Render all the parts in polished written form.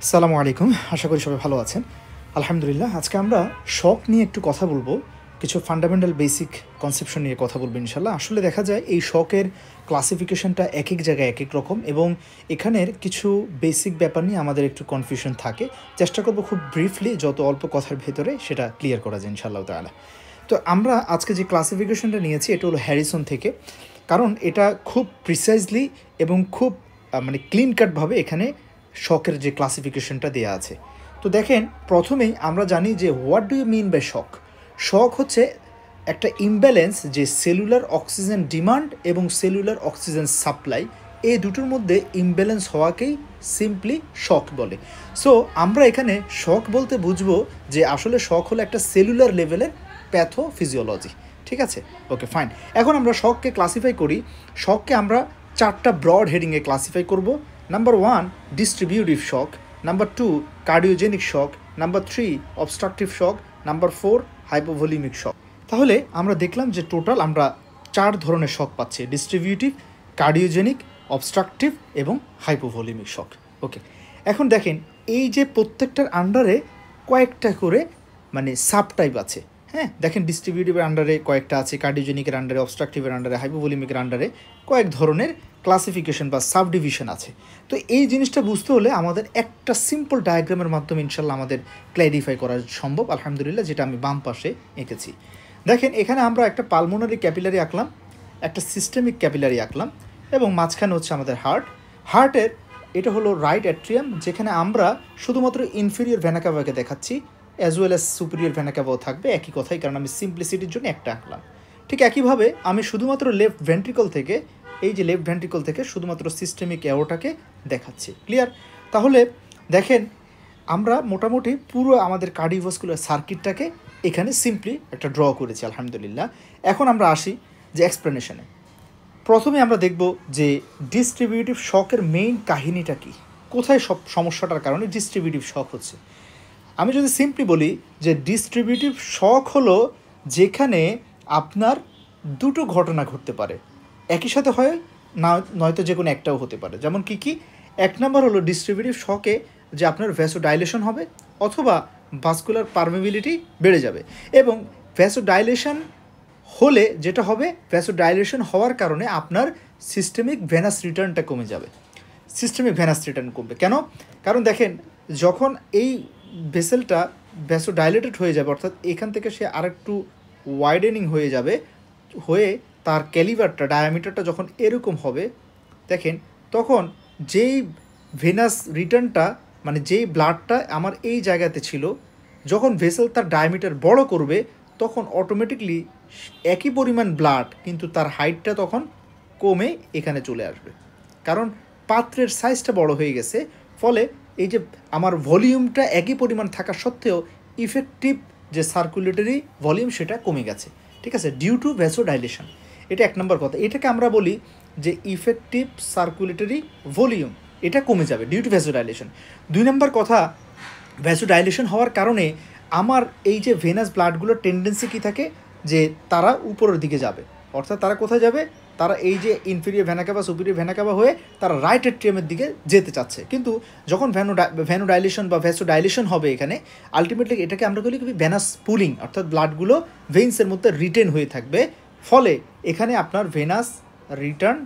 আসসালামু আলাইকুম। আশা করি সবাই ভালো আছেন। আলহামদুলিল্লাহ। আজকে আমরা শক নিয়ে একটু কথা বলবো। কিছু ফান্ডামেন্টাল বেসিক কনসেপশন নিয়ে কথা বলবো ইনশাআল্লাহ। আসলে দেখা যায় এই শকের ক্লাসিফিকেশনটা একেক জায়গায় একেক রকম এবং এখানের কিছু বেসিক ব্যাপার নিয়ে আমাদের একটু কনফিউশন থাকে। চেষ্টা করব খুব ব্রিফলি যত অল্প কথার ভেতরে সেটা ক্লিয়ার করা যায় ইনশাআল্লাহ তাআলা। তো আমরা আজকে যে ক্লাসিফিকেশনটা নিয়েছি এটা হলো হ্যারিসন থেকে। কারণ এটা খুব প্রিসাইজলি এবং খুব মানে ক্লিন কাটভাবে এখানে শকের যে ক্লাসিফিকেশনটা দেয়া আছে। তো দেখেন প্রথমেই আমরা জানি যে what do you mean by shock. Shock হচ্ছে একটা ইমব্যালেন্স যে সেলুলার অক্সিজেন ডিমান্ড এবং সেলুলার অক্সিজেন সাপ্লাই এই দুটোর মধ্যে ইমব্যালেন্স হওয়াকেই সিম্পলি শক বলে। সো আমরা এখানে শক বলতে বুঝবো যে আসলে শক হলো একটা সেলুলার লেভেলের প্যাথোফিজিওলজি। ঠিক আছে, ওকে ফাইন। এখন আমরা শককে ক্লাসিফাই করি। শককে আমরা চারটা ব্রড হেডিংয়ে ক্লাসিফাই করব। Number 1 distributive shock, number 2 cardiogenic shock, number 3 obstructive shock, number 4 hypovolemic shock. তাহলে আমরা দেখলাম যে টোটাল আমরা 4 ধরনের শক পাচ্ছি: ডিস্ট্রিবিউটিভ, কার্ডিওজেনিক, অবস্ট্রাকটিভ এবং হাইপোভলিমিক শক। ওকে, এখন দেখেন এই যে প্রত্যেকটার আন্ডারে কয়েকটা করে মানে সাব টাইপ আছে। হ্যাঁ, দেখেন ডিস্ট্রিবিউটিভের আন্ডারে কয়েকটা আছে, কার্ডিওজেনিকের আন্ডারে, অবস্ট্রাকটিভের আন্ডারে, হাইপোভলিমিকের আন্ডারে কয়েক ধরনের ক্লাসিফিকেশন বা সাব ডিভিশন আছে। তো এই জিনিসটা বুঝতে হলে আমাদের একটা সিম্পল ডায়াগ্রামের মাধ্যমে ইনশাল্লাহ আমাদের ক্ল্যারিফাই করা সম্ভব আলহামদুলিল্লাহ, যেটা আমি বাম পাশে এঁকেছি। দেখেন এখানে আমরা একটা পালমোনারি ক্যাপিলারি আঁকলাম, একটা সিস্টেমিক ক্যাপিলারি আঁকলাম এবং মাঝখানে হচ্ছে আমাদের হার্টের এটা হলো রাইট অ্যাট্রিয়াম, যেখানে আমরা শুধুমাত্র ইনফেরিয়র ভেনা ক্যাভাকে দেখাচ্ছি, as well as superior vena ক্যাভাও থাকবে, একই কথাই, কারণ আমি সিম্পলিসিটির জন্য একটা আঁকলাম। ঠিক একইভাবে আমি শুধুমাত্র লেফট ভেন্ট্রিকল থেকে, এই যে লেফট ভেন্ট্রিকল থেকে শুধুমাত্র সিস্টেমিক অ্যাওর্টাকে দেখাচ্ছি। ক্লিয়ার? তাহলে দেখেন আমরা মোটামুটি পুরো আমাদের কার্ডিওভাস্কুলার সার্কিটটাকে এখানে সিম্পলি একটা ড্র করেছি আলহামদুলিল্লাহ। এখন আমরা আসি যে এক্সপ্লেনেশনে। প্রথমে আমরা দেখব যে ডিস্ট্রিবিউটিভ শকের মেইন কাহিনীটা কী, কোথায় সব সমস্যাটার কারণে ডিস্ট্রিবিউটিভ শক হচ্ছে। আমি যদি সিম্পলি বলি যে ডিস্ট্রিবিউটিভ শক হলো যেখানে আপনার দুটো ঘটনা ঘটতে পারে, একই সাথে হয় না, নয়তো যে কোনো একটাও হতে পারে। যেমন কি এক নম্বর হলো ডিস্ট্রিবিউটিভ শকে যে আপনার ভ্যাসোডাইলেশন হবে অথবা ভাস্কুলার পারমেবিলিটি বেড়ে যাবে, এবং ভ্যাসোডাইলেশন হলে যেটা হবে, ভ্যাসোডাইলেশন হওয়ার কারণে আপনার সিস্টেমিক ভেনাস রিটার্নটা কমে যাবে। সিস্টেমিক ভেনাস রিটার্ন কমবে কেন? কারণ দেখেন যখন এই ভেসেলটা ভ্যাসোডাইলেটেড হয়ে যাবে, অর্থাৎ এখান থেকে সে আরেকটু ওয়াইডেনিং হয়ে যাবে, হয়ে তার ক্যালিভারটা ডায়ামিটারটা যখন এরকম হবে, দেখেন তখন যেই ভেনাস রিটার্নটা মানে যেই ব্লাডটা আমার এই জায়গাতে ছিল, যখন ভেসেল তার ডায়ামিটার বড় করবে তখন অটোমেটিকলি একই পরিমাণ ব্লাড কিন্তু তার হাইটটা তখন কমে এখানে চলে আসবে, কারণ পাত্রের সাইজটা বড় হয়ে গেছে। ফলে এই যে আমার ভলিউমটা একই পরিমাণ থাকা সত্ত্বেও ইফেক্টিভ যে সার্কুলেটরি ভলিউম সেটা কমে গেছে। ঠিক আছে, ডিউ টু ভ্যাসোডাইলেশন। এটা এক নম্বর কথা। এটাকে আমরা বলি যে ইফেক্টিভ সার্কুলেটরি ভলিউম, এটা কমে যাবে ডিউ টু ভ্যাসোডাইলেশন। দুই নম্বর কথা, ভ্যাসোডাইলেশন হওয়ার কারণে আমার এই যে ভেনাস ব্লাডগুলোর টেন্ডেন্সি কী থাকে যে তারা উপরের দিকে যাবে, অর্থাৎ তারা কোথায় যাবে, তারা এই যে ইনফেরিয়র ভেনা ক্যাভা সুপিরিয়র ভেনা ক্যাভা হয়ে তারা রাইট অ্যাট্রিয়ামের দিকে যেতে চাচ্ছে। কিন্তু যখন ভ্যানোডাইলেশন বা ভ্যাসোডাইলেশন হবে এখানে আলটিমেটলি এটাকে আমরা বলি ভেনাস পুলিং, অর্থাৎ ব্লাডগুলো ভেইন্সের মধ্যে রিটেন হয়ে থাকবে, ফলে এখানে আপনার ভেনাস রিটার্ন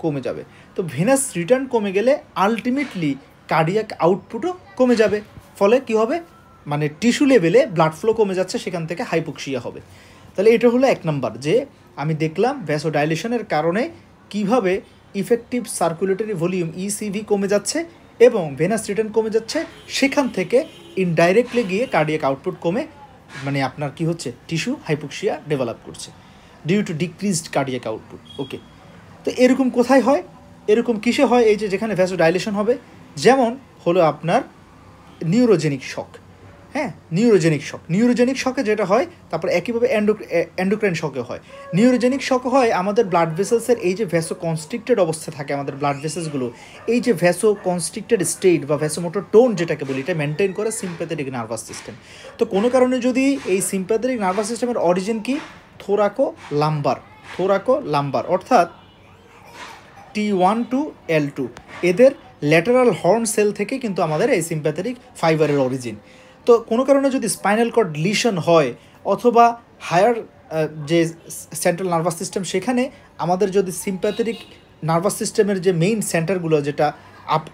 কমে যাবে। তো ভেনাস রিটার্ন কমে গেলে আলটিমেটলি কার্ডিয়াক আউটপুটও কমে যাবে, ফলে কি হবে, মানে টিস্যু লেভেলে ব্লাড ফ্লো কমে যাচ্ছে, সেখান থেকে হাইপোক্সিয়া হবে। তাহলে এটা হলো এক নাম্বার, যে আমি দেখলাম ভ্যাসোডাইলেশনের কারণে কিভাবে ইফেক্টিভ সার্কুলেটরি ভলিউম ইসিভি কমে যাচ্ছে এবং ভেনাস রিটার্ন কমে যাচ্ছে, সেখান থেকে ইনডাইরেক্টলি গিয়ে কার্ডিয়াক আউটপুট কমে মানে আপনার কি হচ্ছে, টিস্যু হাইপোক্সিয়া ডেভেলপ করছে due to decreased cardiac output. Okay, তো এরকম কোথায় হয়, এরকম কিসে হয়, এই যে যেখানে ভ্যাসোডাইলেশন হবে, যেমন হলো আপনার নিউরোজেনিক শক। হ্যাঁ, নিউরোজেনিক শকে যেটা হয়, তারপর একইভাবে এন্ডোক্রাইন শকে হয়। নিউরোজেনিক শক হয় আমাদের ব্লাড ভেসেলসের এই যে ভ্যাসো কনস্ট্রিক্টেড অবস্থা থাকে আমাদের ব্লাড ভেসেলসগুলো, এই যে ভ্যাসো কনস্ট্রিক্টেড স্টেট বা ভ্যাসোমোটর টোন যেটাকে বলি, এটা মেনটেন করে সিম্প্যাথেটিক নার্ভাস সিস্টেম। তো কোনো কারণে যদি এই সিম্প্যাথেটিক নার্ভাস সিস্টেমের অরিজিন কি, থোরাকো লাম্বার, অর্থাৎ T1 to L2, এদের ল্যাটারাল হর্ন সেল থেকে কিন্তু আমাদের এই সিম্প্যাথেটিক ফাইবারের অরিজিন। তো কোনো কারণে যদি স্পাইনাল কর্ড লিশন হয় অথবা হায়ার যে সেন্ট্রাল নার্ভাস সিস্টেম, সেখানে আমাদের যদি সিম্প্যাথেটিক নার্ভাস সিস্টেমের যে মেইন সেন্টারগুলো যেটা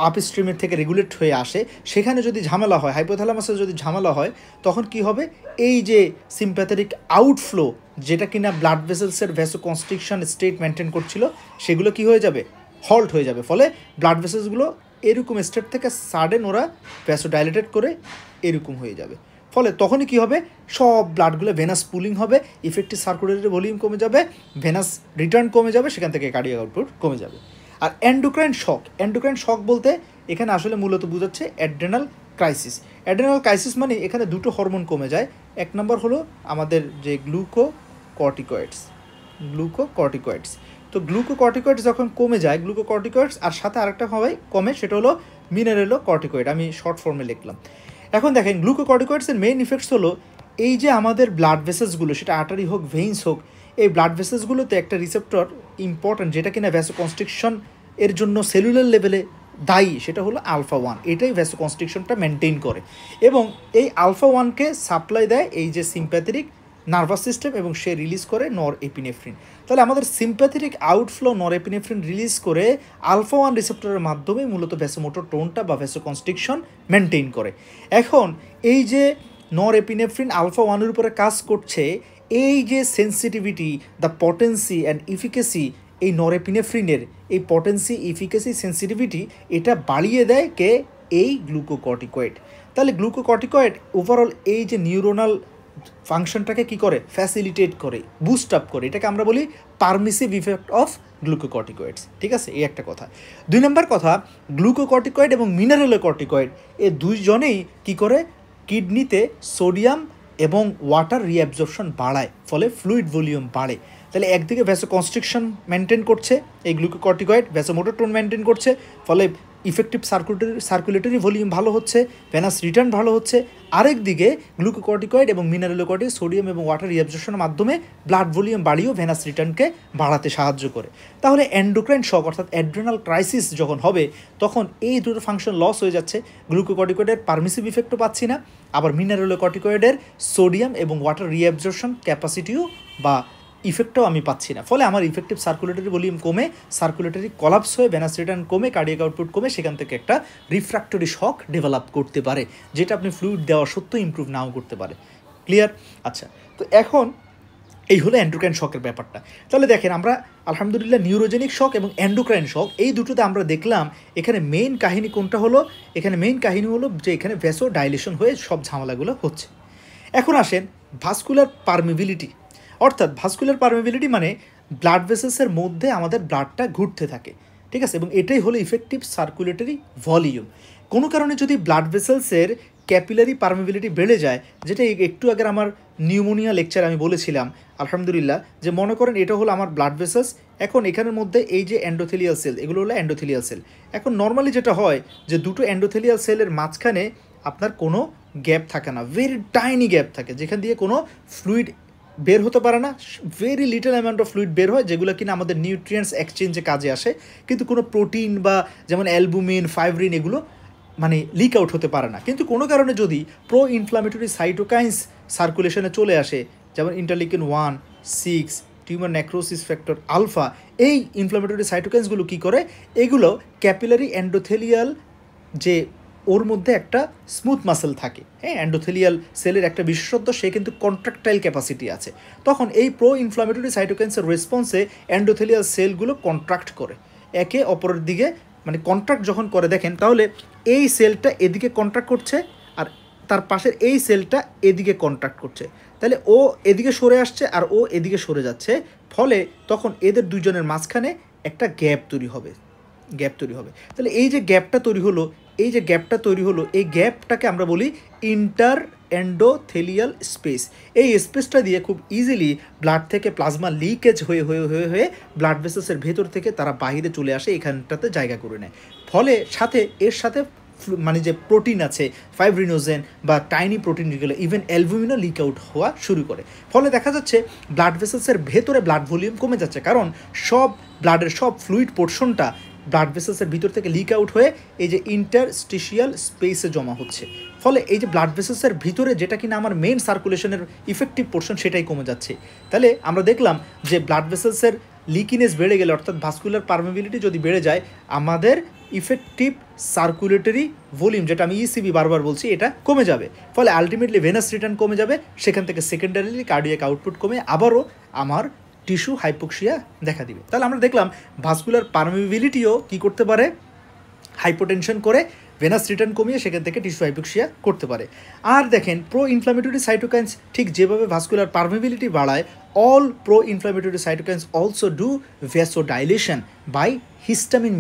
আপস্ট্রিমের থেকে রেগুলেট হয়ে আসে, সেখানে যদি ঝামেলা হয়, হাইপোথ্যালামাসে যদি ঝামেলা হয়, তখন কি হবে, এই যে সিম্প্যাথেটিক আউটফ্লো যেটা কিনা ব্লাড ভেসেলসের ভ্যাসোকনস্ট্রিকশন স্টেট মেনটেন করছিল, সেগুলো কি হয়ে যাবে, হল্ট হয়ে যাবে। ফলে ব্লাড ভেসেলসগুলো এরকম স্টেট থেকে সাডেন ওরা ভ্যাসোডাইলেটেড করে এরকম হয়ে যাবে। ফলে তখনই কী হবে, সব ব্লাডগুলো ভেনাস পুলিং হবে, ইফেক্টিভ সার্কুলেটরি ভলিউম কমে যাবে, ভেনাস রিটার্ন কমে যাবে, সেখান থেকে কার্ডিয়াক আউটপুট কমে যাবে। আর এন্ডোক্রাইন শক বলতে এখানে আসলে মূলত বোঝাচ্ছে অ্যাড্রেনাল ক্রাইসিস। অ্যাড্রেনাল ক্রাইসিস মানে এখানে দুটো হরমোন কমে যায়। এক নম্বর হলো আমাদের যে গ্লুকোকর্টিকয়েডস। তো গ্লুকোকর্টিকয়েডস যখন কমে যায়, গ্লুকোকর্টিকয়েডস আর সাথে আরেকটা হবে কমে, সেটা হলো মিনারেলোকর্টিকয়েড, আমি শর্ট ফর্মে লিখলাম। এখন দেখেন গ্লুকোকর্টিকয়েডসের মেইন ইফেক্টস হলো এই যে আমাদের ব্লাড ভেসেলসগুলো, সেটা আর্টারি হোক ভেইনস হোক, এই ব্লাড ভেসেলসগুলোতে একটা রিসেপ্টর ইম্পর্ট্যান্ট যেটা কিনা ভ্যাসোকনস্ট্রিকশন এর জন্য সেলুলার লেভেলে দায়ী, সেটা হলো আলফা-1। এটাই ভ্যাসোকনস্ট্রিকশনটা মেনটেন করে এবং এই আলফা-1কে সাপ্লাই দেয় এই যে সিম্প্যাথেটিক নার্ভাস সিস্টেম এবং সে রিলিজ করে নর এপিনেফ্রিন। তাহলে আমাদের সিম্প্যাথেটিক আউটফ্লো নর এপিনেফ্রিন রিলিজ করে আলফা-1 রিসেপ্টরের মাধ্যমে মূলত ভ্যাসোমোটর টোনটা বা ভ্যাসোকনস্ট্রিকশন মেনটেন করে। এখন এই যে নর এপিনেফ্রিন আলফা-1-এর উপরে কাজ করছে, এই যে sensitivity, the potency and efficacy এই নরএপিনেফ্রিনের এই পটেন্সি, ইফিকেসি, সেন্সিটিভিটি এটা বাড়িয়ে দেয় কে, এই গ্লুকোকর্টিকয়েড। তাহলে গ্লুকোকর্টিকয়েড ওভারঅল এই যে নিউরোনাল ফাংশনটাকে কি করে, ফ্যাসিলিটেট করে, বুস্ট আপ করে। এটাকে আমরা বলি পারমিসিভ ইফেক্ট অফ গ্লুকোকর্টিকয়েডস। ঠিক আছে, এই একটা কথা। 2 নম্বর কথা, গ্লুকোকর্টিকয়েড এবং মিনারেলোকর্টিকয়েড এই দুইজনেই কি করে, কিডনিতে সোডিয়াম এবং ওয়াটার রিঅ্যাবজর্পশন বাড়ায়, ফলে ফ্লুইড ভলিউম বাড়ে। তাহলে একদিকে ভ্যাসোকনস্ট্রিকশন মেনটেন করছে এই গ্লুকোকর্টিকয়েড, ভ্যাসোমোটর টোন মেনটেন করছে, ফলে ইফেক্টিভ সার্কুলেটরি ভলিউম ভালো হচ্ছে, ভেনাস রিটার্ন ভালো হচ্ছে। আরেকদিকে গ্লুকোকর্টিকয়েড এবং মিনারেলোকর্টিকয়েড সোডিয়াম এবং ওয়াটার রিঅ্যাবজর্পশনের মাধ্যমে ব্লাড ভলিউম বাড়িয়েও ভেনাস রিটার্নকে বাড়াতে সাহায্য করে। তাহলে এন্ডোক্রাইন শক অর্থাৎ অ্যাড্রেনাল ক্রাইসিস যখন হবে, তখন এই দুটো ফাংশন লস হয়ে যাচ্ছে। গ্লুকোকর্টিকয়েডের পারমিসিভ ইফেক্টও পাচ্ছি না, আবার মিনারেলোকর্টিকয়েডের সোডিয়াম এবং ওয়াটার রিঅ্যাবজর্পশন ক্যাপাসিটিও বা ইফেক্টও আমি পাচ্ছি না। ফলে আমার ইফেক্টিভ সার্কুলেটরি ভলিউম কমে, সার্কুলেটরি কলাপস হয়ে ভেনাস রিটার্ন কমে, কার্ডিয়াক আউটপুট কমে, সেখান থেকে একটা রিফ্র্যাক্টরি শক ডেভেলপ করতে পারে, যেটা আপনি ফ্লুইড দেওয়া সত্ত্বেও ইমপ্রুভ নাও করতে পারে। ক্লিয়ার? আচ্ছা, তো এখন এই হলো এন্ডোক্রাইন শকের ব্যাপারটা। তাহলে দেখেন, আমরা আলহামদুলিল্লাহ নিউরোজেনিক শক এবং এন্ডোক্রাইন শক এই দুটোতে আমরা দেখলাম এখানে মেইন কাহিনী কোনটা হলো, এখানে মেইন কাহিনী হলো যে এখানে ভ্যাসো ডাইলেশন হয়ে সব ঝামেলাগুলো হচ্ছে। এখন আসেন ভাস্কুলার পারমিবিলিটি, অর্থাৎ ভাস্কুলার পারমিবিলিটি মানে ব্লাড ভেসেলসের মধ্যে আমাদের ব্লাডটা ঘুরতে থাকে। ঠিক আছে, এবং এটাই হলো ইফেক্টিভ সার্কুলেটরি ভলিউম। কোনো কারণে যদি ব্লাড ভেসেলসের ক্যাপিলারি পারমিবিলিটি বেড়ে যায়, যেটা একটু আগে আমার নিউমোনিয়া লেকচার আমি বলেছিলাম আলহামদুলিল্লাহ, যে মনে করেন এটা হলো আমার ব্লাড ভেসেলস, এখন এখানের মধ্যে এই যে এন্ডোথেলিয়াল সেল, এগুলো হলো এন্ডোথেলিয়াল সেল। এখন নর্মালি যেটা হয় যে দুটো এন্ডোথেলিয়াল সেলের মাঝখানে আপনার কোনো গ্যাপ থাকে না, ভেরি টাইনি গ্যাপ থাকে, যেখান দিয়ে কোনো ফ্লুইড বের হতে পারে না, very little amount of fluid বের হয়, যেগুলো কিনা আমাদের নিউট্রিয়েন্টস এক্সচেঞ্জে কাজে আসে, কিন্তু কোনো প্রোটিন বা যেমন অ্যালবুমিন, ফাইব্রিন এগুলো মানে লিক আউট হতে পারে না। কিন্তু কোনো কারণে যদি প্রো ইনফ্লামেটরি সাইটোকাইন্স সার্কুলেশনে চলে আসে, যেমন interleukin 1, 6, tumour necrosis factor alpha, এই ইনফ্লামেটরি সাইটোকাইন্সগুলো কী করে, এগুলো ক্যাপিলারি এন্ডোথেলিয়াল যে ওর মধ্যে একটা স্মুথ মাসেল থাকে, হ্যাঁ, এন্ডোথেলিয়াল সেলের একটা বিশেষত্ব, সে কিন্তু কন্ট্রাক্টাইল ক্যাপাসিটি আছে। তখন এই প্রো ইনফ্লামেটরি সাইটোকাইন্সের রেসপন্সে এন্ডোথেলিয়াল সেলগুলো কন্ট্রাক্ট করে একে অপরের দিকে, মানে কন্ট্রাক্ট যখন করে দেখেন, তাহলে এই সেলটা এদিকে কন্ট্রাক্ট করছে আর তার পাশের এই সেলটা এদিকে কন্ট্রাক্ট করছে, তাহলে ও এদিকে সরে আসছে আর ও এদিকে সরে যাচ্ছে, ফলে তখন এদের দুজনের মাঝখানে একটা গ্যাপ তৈরি হবে। তাহলে এই যে গ্যাপটা তৈরি হলো, এই গ্যাপটাকে আমরা বলি ইন্টার এন্ডোথেলিয়াল স্পেস। এই স্পেসটা দিয়ে খুব ইজিলি ব্লাড থেকে প্লাজমা লিকেজ হয়ে হয়ে হয়ে হয়ে ব্লাড ভেসেলসের ভেতর থেকে তারা বাইরে চলে আসে, এখানটাতে জায়গা করে নেয়। ফলে এর সাথে মানে যে প্রোটিন আছে, ফাইব্রিনোজেন বা টাইনি প্রোটিন যেগুলো, ইভেন অ্যালবুমিনও লিক আউট হওয়া শুরু করে। ফলে দেখা যাচ্ছে ব্লাড ভেসেলসের ভেতরে ব্লাড ভলিউম কমে যাচ্ছে, কারণ সব ব্লাডের সব ফ্লুইড পোর্শনটা ব্লাড ভেসেলসের ভিতর থেকে লিক আউট হয়ে এই যে ইন্টারস্টিশিয়াল স্পেসে জমা হচ্ছে, ফলে এই যে ব্লাড ভেসেলসের ভিতরে যেটা কিনা আমার মেইন সার্কুলেশনের ইফেক্টিভ পোর্শন সেটাই কমে যাচ্ছে। তাহলে আমরা দেখলাম যে ব্লাড ভেসেলসের লিকিনেস বেড়ে গেলে অর্থাৎ ভাস্কুলার পারমেবিলিটি যদি বেড়ে যায়, আমাদের ইফেক্টিভ সার্কুলেটরি ভলিউম, যেটা আমি ইসিবি বারবার বলছি, এটা কমে যাবে। ফলে আলটিমেটলি ভেনাস রিটার্ন কমে যাবে, সেখান থেকে সেকেন্ডারিলি কার্ডিয়াক আউটপুট কমে আবারও আমার টিস্যু হাইপোক্সিয়া দেখা দিবে। তাহলে আমরা দেখলাম ভাস্কুলার পারমেবিলিটিও কী করতে পারে, হাইপোটেনশন করে ভেনাস রিটার্ন কমিয়ে সেখান থেকে টিস্যু হাইপোক্সিয়া করতে পারে। আর দেখেন প্রো ইনফ্লামেটরি সাইটোকাইন্স ঠিক যেভাবে ভাস্কুলার পারমেবিলিটি বাড়ায়, all pro inflammatory cytokines also do vasodilation by histamine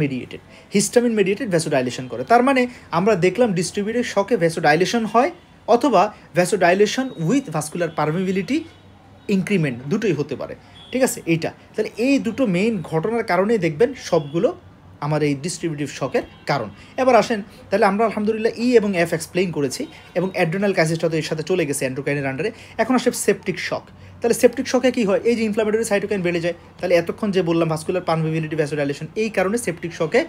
mediated vasodilation করে। তার মানে আমরা দেখলাম ডিস্ট্রিবিউটেড শকে ভ্যাসোডাইলেশন হয় অথবা vasodilation with vascular permeability increment, দুটোই হতে পারে। ঠিক আছে, এইটা তাহলে এই দুটো মেইন ঘটনার কারণেই দেখবেন সবগুলো আমার এই ডিস্ট্রিবিউটিভ শকের কারণ। এবার আসেন, তাহলে আমরা আলহামদুলিল্লাহ ই এবং এফ এক্সপ্লেইন করেছি এবং অ্যাড্রেনাল ক্রাইসিসটা তো এর সাথে চলে গেছে অ্যান্ড্রোকাইনের আন্ডারে। এখন আসে সেপটিক শক। তাহলে সেপটিক শকে কী হয়, এই যে ইনফ্লামেটরি সাইটোকাইন বেড়ে যায়। তাহলে এতক্ষণ যে বললাম ভাস্কুলার পারমেবিলিটি ভ্যাসোডাইলেশন, এই কারণে সেপটিক শকে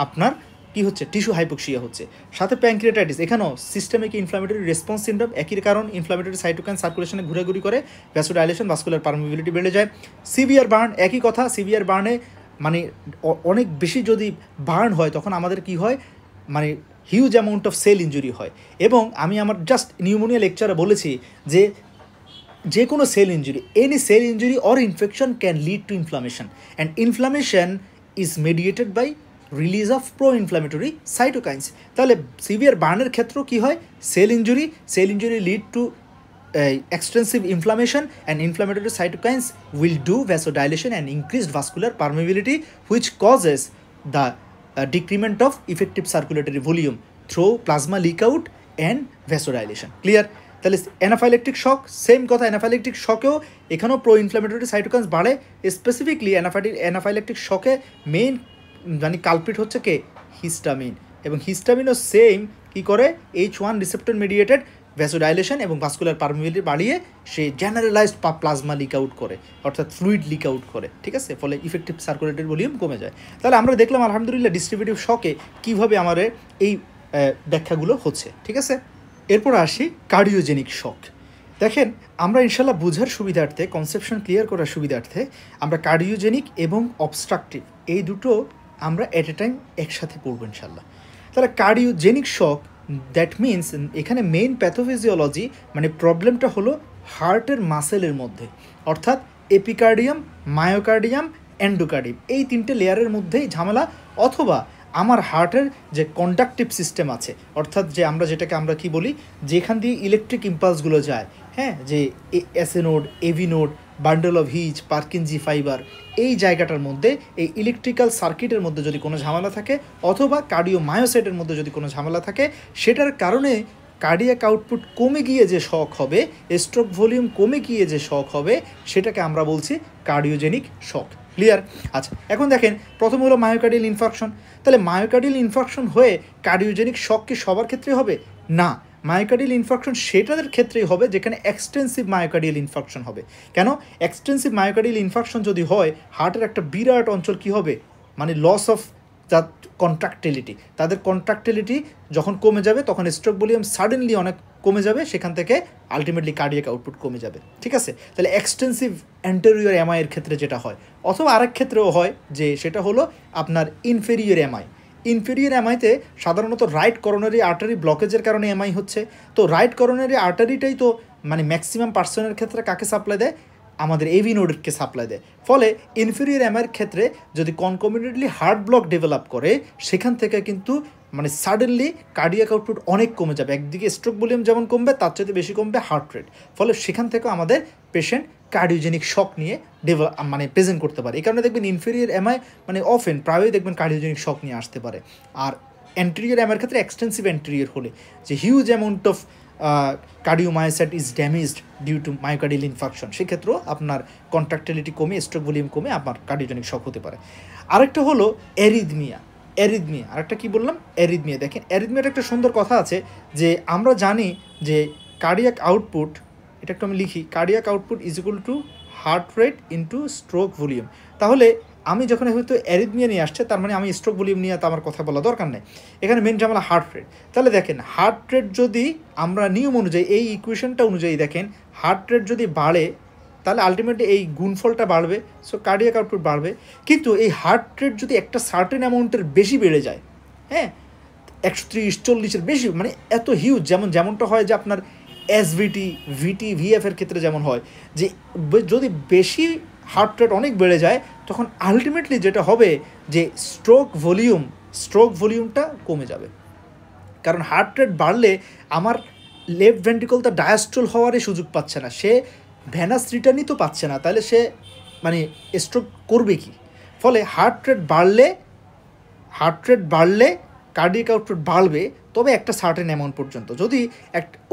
আপনার কী হচ্ছে, টিস্যু হাইপোক্সিয়া হচ্ছে। সাথে প্যানক্রিয়াটাইটিস, এখানেও সিস্টেমিক ইনফ্লামেটরি রেসপন্স সিন্ড্রোম, একই কারণ, ইনফ্লামেটরি সাইটোকাইন সার্কুলেশনে ঘুরে করে ভ্যাসোডাইলেশন, ভাস্কুলার পারমেবিলিটি বেড়ে যায়। সিভিয়ার বার্ন, একই কথা, সিভিয়ার বার্নে মানে অনেক বেশি যদি বার্ন হয় তখন আমাদের কি হয়, মানে huge amount of cell injury হয়। এবং আমি আমার জাস্ট নিউমোনিয়া লেকচারে বলেছি যে কোনো cell injury, any cell injury or infection can lead to inflammation, and inflammation is mediated by release of pro inflammatory cytokines. তাহলে সিভিয়ার বার্নের ক্ষেত্রেও কী হয়, cell injury lead to extensive inflammation, and inflammatory cytokines will do vasodilation and increased vascular permeability, which causes the decrement of effective circulatory volume through plasma leak out and vasodilation. Clear? তাহলে anaphylactic শক, same কথা, anaphylactic শকেও এখানেও pro inflammatory cytokines বাড়ে। Specifically anaphylactic শকে main মানে culprit হচ্ছে কে, histamine, এবং হিস্টামিনও same কী করে, H1 receptor mediated vasodilation এবং vascular permeability বাড়িয়ে সে জেনারেলাইজড প্লাজমা লিক আউট করে, অর্থাৎ ফ্লুইড লিক আউট করে। ঠিক আছে, ফলে ইফেক্টিভ সার্কুলেটরি ভলিউম কমে যায়। তাহলে আমরা দেখলাম আলহামদুলিল্লাহ ডিস্ট্রিবিউটিভ শকে কীভাবে আমাদের এই ব্যাখ্যাগুলো হচ্ছে। ঠিক আছে, এরপর আসি কার্ডিওজেনিক শক। দেখেন, আমরা ইনশাল্লাহ বোঝার সুবিধার্থে, কনসেপশন ক্লিয়ার করার সুবিধার্থে আমরা কার্ডিওজেনিক এবং অবস্ট্রাকটিভ এই দুটো আমরা এট এ টাইম একসাথে পড়ব ইনশাল্লাহ। তাহলে কার্ডিওজেনিক শক, দ্যাট মিনস এখানে মেইন প্যাথোফিজিওলজি মানে প্রবলেমটা হলো হার্টের মাসেলের মধ্যে, অর্থাৎ এপিকার্ডিয়াম, মায়োকার্ডিয়াম, এন্ডোকার্ডিয়াম, এই তিনটে লেয়ারের মধ্যেই ঝামেলা, অথবা আমার হার্টের যে কন্ডাকটিভ সিস্টেম আছে, অর্থাৎ যে যেটাকে আমরা কি বলি, যেখান দিয়ে ইলেকট্রিক ইম্পালসগুলো যায়, হ্যাঁ, যে SA node, AV node, bundle of His, Purkinje fibre, এই জায়গাটার মধ্যে এই ইলেকট্রিক্যাল সার্কিটের মধ্যে যদি কোনো ঝামেলা থাকে, অথবা কার্ডিওমায়োসাইটের মধ্যে যদি কোনো ঝামেলা থাকে, সেটার কারণে কার্ডিয়াক আউটপুট কমে গিয়ে যে শক হবে, স্ট্রোক ভলিউম কমে গিয়ে যে শক হবে, সেটাকে আমরা বলছি কার্ডিওজেনিক শক। ক্লিয়ার? আচ্ছা, এখন দেখেন, প্রথম হলো মায়োকার্ডিয়াল ইনফার্কশন। তাহলে মায়োকার্ডিয়াল ইনফার্কশন হয়ে কার্ডিওজেনিক শক কি সবার ক্ষেত্রে হবে? না, মায়োকার্ডিয়াল ইনফার্কশন সেটাদের ক্ষেত্রেই হবে যেখানে এক্সটেন্সিভ মায়োকার্ডিয়াল ইনফার্কশন হবে। কেন? এক্সটেন্সিভ মায়োকার্ডিয়াল ইনফার্কশন যদি হয়, হার্টের একটা বিরাট অঞ্চল কি হবে, মানে লস অফ দ্য কন্ট্রাক্টিলিটি, তাদের কন্ট্রাক্টিলিটি যখন কমে যাবে তখন স্ট্রোক ভলিউম সাডেনলি অনেক কমে যাবে, সেখান থেকে আলটিমেটলি কার্ডিয়াক আউটপুট কমে যাবে। ঠিক আছে, তাহলে এক্সটেন্সিভ অ্যান্টেরিয়র এমআইয়ের ক্ষেত্রে যেটা হয়, অথবা আরেক ক্ষেত্রেও হয় যে সেটা হলো আপনার ইনফেরিয়র এমআই। ইনফেরিয়র এমআইতে সাধারণত রাইট করোনারি আর্টারি ব্লকেজের কারণে এমআই হচ্ছে। তো রাইট করোনারি আর্টারিটাই তো মানে ম্যাক্সিমাম পার্সনের ক্ষেত্রে কাকে সাপ্লাই দেয়, আমাদের এভি নোডকে সাপ্লাই দেয়। ফলে ইনফেরিয়র এমআইয়ের ক্ষেত্রে যদি কনকমিনেন্টলি হার্ট ব্লক ডেভেলপ করে, সেখান থেকে কিন্তু মানে সাডেনলি কার্ডিয়াক আউটপুট অনেক কমে যাবে। একদিকে স্ট্রোক ভলিউম যেমন কমবে, তার চাইতে বেশি কমবে হার্ট রেট। ফলে সেখান থেকে আমাদের পেশেন্ট কার্ডিওজেনিক শক নিয়ে মানে প্রেজেন্ট করতে পারে। এই কারণে দেখবেন ইনফেরিয়র এমআই মানে অফেন প্রায়ই দেখবেন কার্ডিওজেনিক শক নিয়ে আসতে পারে। আর অ্যান্টেরিয়র এমআইয়ের ক্ষেত্রে এক্সটেন্সিভ অ্যান্টেরিয়র হলে যে huge amount of cardiomyocyte is damaged due to myocardial infarction, সেক্ষেত্রেও আপনার কন্ট্রাক্টিলিটি কমে, স্ট্রোক ভলিউম কমে আপনার কার্ডিওজেনিক শক হতে পারে। আরেকটা হলো অ্যারিদমিয়া। আরেকটা কী বললাম, অ্যারিদমিয়া। দেখেন, অ্যারিদমিয়ার একটা সুন্দর কথা আছে যে আমরা জানি যে কার্ডিয়াক আউটপুট, এটা একটু আমি লিখি, cardiac output is equal to heart rate into stroke volume. তাহলে আমি যখন হয়তো অ্যারিথমিয়া নিয়ে আসছে, তার মানে আমি স্ট্রোক ভলিউম নিয়ে তো আমার কথা বলা দরকার নেই। এখানে মেন ঝামেলা হার্ট রেট। তাহলে দেখেন হার্ট রেট যদি আমরা নিয়ম অনুযায়ী এই ইকুয়েশনটা অনুযায়ী দেখেন হার্ট রেট যদি বাড়ে তাহলে আলটিমেটলি এই গুণফলটা বাড়বে, সো কার্ডিয়াক আউটপুট বাড়বে। কিন্তু এই হার্ট রেট যদি একটা সার্টেন অ্যামাউন্টের বেশি বেড়ে যায়, হ্যাঁ 130-40-এর বেশি, মানে এত হিউজ, যেমনটা হয় যে আপনার এসভিটি, ভিটি, ভিএফের ক্ষেত্রে যেমন হয় যে যদি বেশি হার্ট রেট অনেক বেড়ে যায় তখন আলটিমেটলি যেটা হবে যে স্ট্রোক ভলিউমটা কমে যাবে। কারণ হার্ট রেট বাড়লে আমার লেফট ভেন্ট্রিকল তো ডায়াস্ট্রল হওয়ারই সুযোগ পাচ্ছে না, সে ভ্যানাস রিটার্নই তো পাচ্ছে না, তাহলে সে মানে স্ট্রোক করবে কি? ফলে হার্ট রেট বাড়লে কার্ডিয়াক আউটপুট বাড়বে, তবে একটা সার্টেন অ্যামাউন্ট পর্যন্ত। যদি